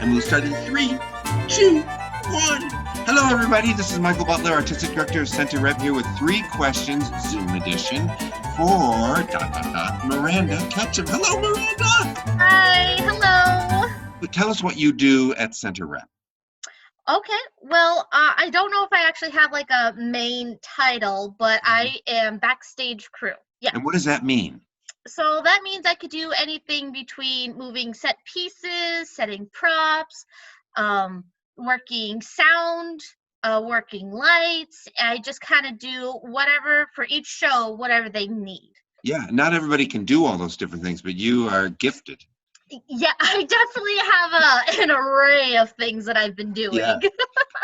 And we'll start in 3, 2, 1. Hello, everybody. This is Michael Butler, Artistic Director of Center Rep, here with 3 questions, Zoom edition, for Miranda Ketchum. Hello, Miranda. Hi, hello. Tell us what you do at Center Rep. Okay, well, I don't know if I actually have like a main title, but I am backstage crew. Yeah. And what does that mean? So that means I could do anything between moving set pieces, setting props, working sound, working lights. I just kind of do whatever for each show, whatever they need. Yeah, not everybody can do all those different things, but you are gifted. Yeah, I definitely have an array of things that I've been doing. Yeah.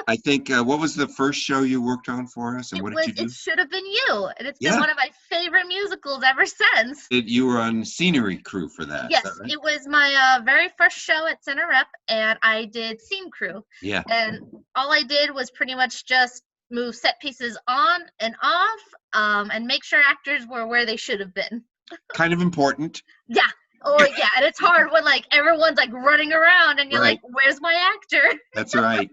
I think, what was the first show you worked on for us, and what did you do? It Should Have Been You, and it's been Yeah. one of my favorite musicals ever since. You were on scenery crew for that. Yes, is that right? it was my very first show at Center Rep, and I did scene crew. Yeah. And all I did was pretty much just move set pieces on and off, and make sure actors were where they should have been. Kind of important. Yeah. Oh yeah, and it's hard when like everyone's like running around and you're Right. like, where's my actor? That's right.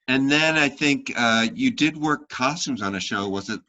And then I think you did work costumes on a show. Was it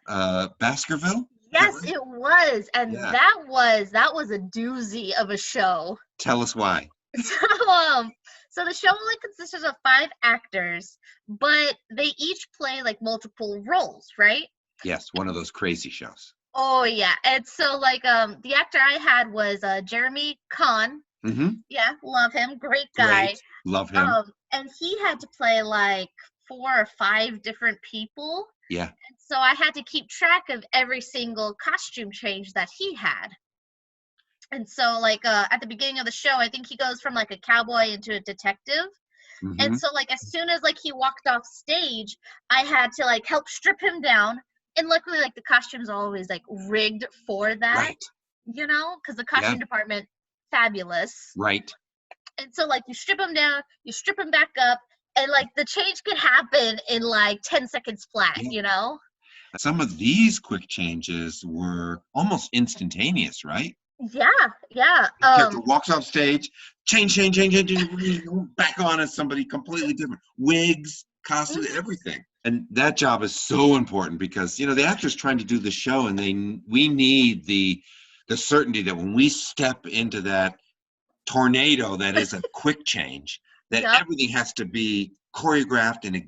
Baskerville? Yes, right? it was. And Yeah. that was a doozy of a show. Tell us why. So the show only consisted of 5 actors, but they each play like multiple roles, right? Yes, one of those crazy shows. Oh yeah. And so like the actor I had was Jeremy Kahn. Mm-hmm. Yeah, love him. Great guy. Great. Love him. And he had to play like 4 or 5 different people. Yeah. And so I had to keep track of every single costume change that he had. And so like at the beginning of the show, I think he goes from like a cowboy into a detective. Mm-hmm. And so like as soon as like he walked off stage, I had to like help strip him down. And luckily like the costume's always like rigged for that. Right. You know, because the costume department, fabulous. Right. And so like you strip him down, you strip him back up, and like the change could happen in like 10 seconds flat, you know? Some of these quick changes were almost instantaneous, right? Yeah, yeah. The character walks off stage, change, back on as somebody completely different. Wigs, costumes, everything. And that job is so important because, you know, the actor's trying to do the show, and we need the certainty that when we step into that tornado that is a quick change, that everything has to be choreographed and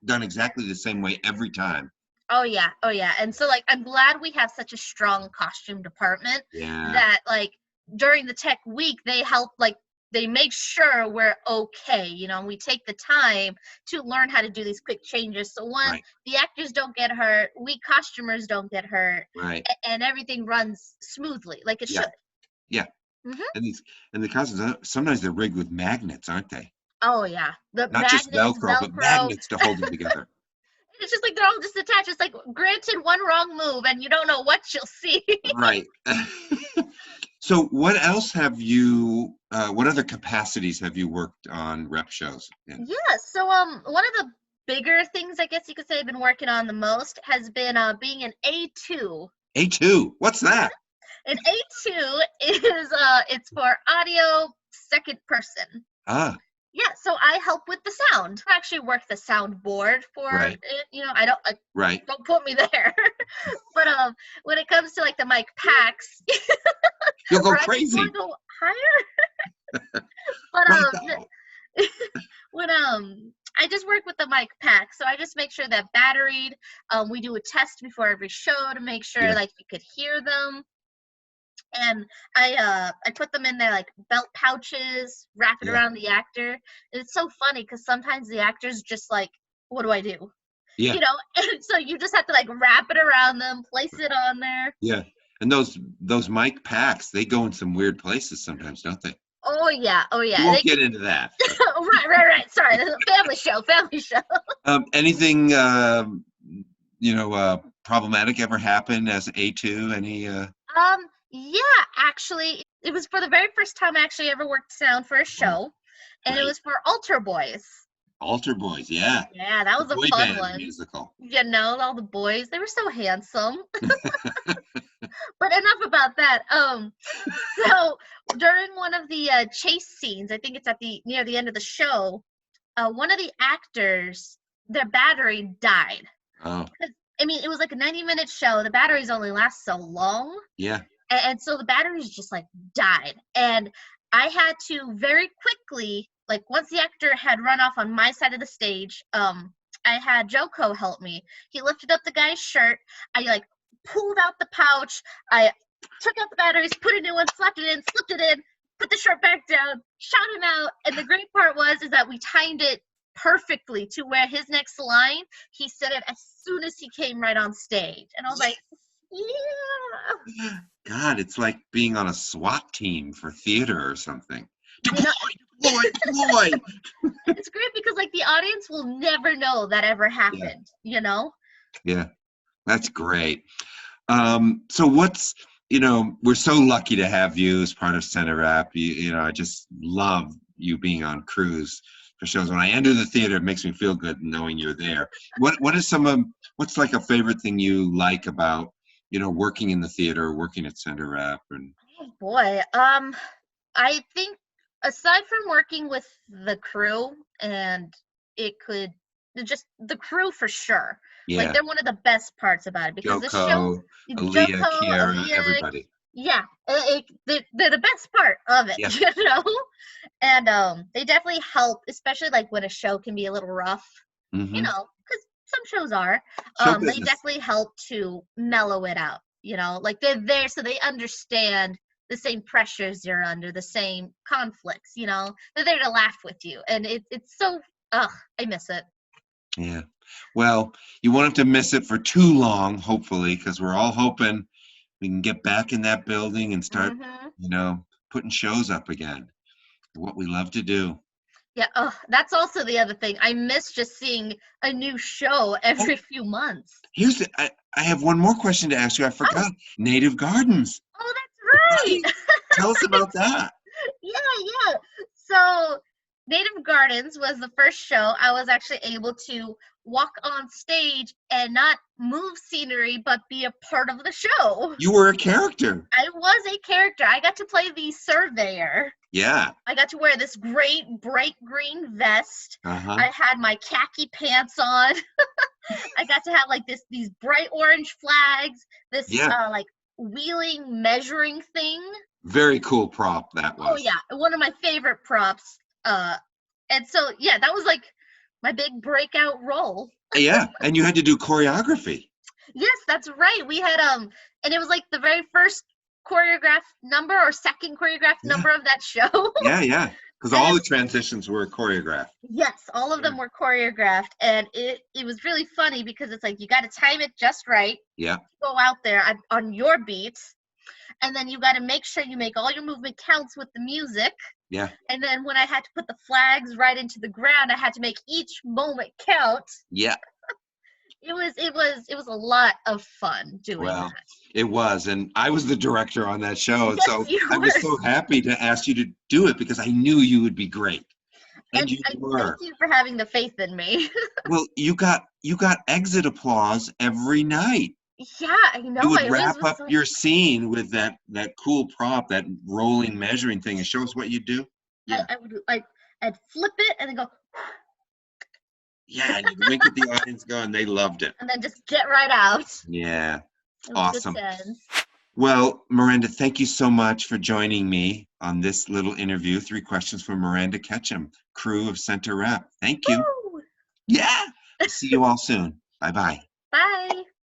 done exactly the same way every time. Oh yeah. And so like I'm glad we have such a strong costume department that like during the tech week they help like they make sure we're okay, you know, and we take the time to learn how to do these quick changes. So one, the actors don't get hurt, we costumers don't get hurt, and everything runs smoothly like it should. Yeah. Mm-hmm. And the costumes, sometimes they're rigged with magnets, aren't they? Oh yeah, not just Velcro, but magnets to hold them together. It's just like they're all just attached. It's like granted one wrong move and you don't know what you'll see. Right. So what else have you, what other capacities have you worked on rep shows in? Yeah, so one of the bigger things I guess you could say I've been working on the most has been being an A2. A2, what's that? An A2 is it's for audio second person. Ah. Yeah, so I help with the sound. I actually work the soundboard for it. You know, I don't don't put me there. But when it comes to like the mic packs, you'll go crazy. I go higher. But when I just work with the mic pack, so I just make sure that batteried. We do a test before every show to make sure like you could hear them. And I put them in their like belt pouches, wrap it around the actor. And it's so funny because sometimes the actor's just like, what do I do? Yeah. You know, and so you just have to like wrap it around them, place it on there. Yeah. And those mic packs, they go in some weird places sometimes, don't they? Oh yeah. We won't get into that. Right. Sorry, this is a family show. Anything problematic ever happen as A2? Any Yeah, actually, it was for the very first time I actually ever worked sound for a show, and it was for Altar Boys. Altar Boys, yeah. Yeah, that was a fun one. Musical. You know, all the boys, they were so handsome. But But enough about that. So during one of the chase scenes, I think it's at the near the end of the show, one of the actors, their battery died. Oh, I mean, it was like a 90-minute show. The batteries only last so long. yeah. And so the batteries just like died. And I had to very quickly, like once the actor had run off on my side of the stage, I had Joko help me. He lifted up the guy's shirt. I like pulled out the pouch. I took out the batteries, put a new one, slapped it in, slipped it in, put the shirt back down, shot him out. And the great part is that we timed it perfectly to where his next line, he said it as soon as he came right on stage. And I was like, yeah. God, it's like being on a SWAT team for theater or something. You know, Deploy, deploy, deploy. it's great because like the audience will never know that ever happened, you know? Yeah, that's great. So what's, we're so lucky to have you as part of Center Rap. I just love you being on cruise for shows. When I enter the theater, it makes me feel good knowing you're there. What is what's like a favorite thing you like about, working in the theater, working at Center Rap? And Oh boy. I think aside from working with the crew and just the crew for sure. Like yeah, they're one of the best parts about it because the show, Joko, Aaliyah, Joko, Kiara, Aaliyah, everybody. yeah, they're the best part of it, Yeah. you know? And they definitely help, especially like when a show can be a little rough, Mm-hmm. because some shows are. Show They business. definitely help to mellow it out, like they're there so they understand the same pressures you're under, the same conflicts, they're there to laugh with you. And it's so, I miss it. Yeah. Well, you won't have to miss it for too long, hopefully, because we're all hoping we can get back in that building and start, Hmm. putting shows up again. What we love to do. Yeah, that's also the other thing. I miss just seeing a new show Oh, every few months. I have one more question to ask you. I Oh, forgot. Native Gardens. that's right. Right? Tell us about that. Yeah. So Native Gardens was the first show I was actually able to walk on stage and not move scenery, but be a part of the show. You were a character. I was a character. I got to play the surveyor. Yeah. I got to wear this great bright green vest. Uh-huh. I had my khaki pants on. I got to have like these bright orange flags, this Yeah. like wheeling measuring thing. Very cool prop that was. Oh yeah, one of my favorite props. And so yeah, that was like my big breakout role. Yeah. And you had to do choreography. Yes, that's right. We had and it was like the very first choreographed number or second choreographed number of that show. Yeah. Because all the transitions were choreographed. Yes, all of them were choreographed, and it was really funny because it's like you got to time it just right. Yeah. Go out there on your beats, and then you got to make sure you make all your movement counts with the music. Yeah. And then when I had to put the flags right into the ground, I had to make each moment count. Yeah. It was a lot of fun doing that. It was, and I was the director on that show, and Yes, so you I was were. so happy to ask you to do it because I knew you would be great, and you were. Thank you for having the faith in me. Well, you got exit applause every night. Yeah, I know. You would I always wrap was up so your scene with that cool prop, that rolling measuring thing, and show us what you do. Yeah. I would I'd flip it and then go, Yeah, and you'd wink at the audience, go, and they loved it. and then just get right out. Yeah, It was awesome. good times. Well, Miranda, thank you so much for joining me on this little interview. 3 questions for Miranda Ketchum, crew of Center Rap. Thank you. Woo! Yeah. See you all soon. Bye-bye. Bye.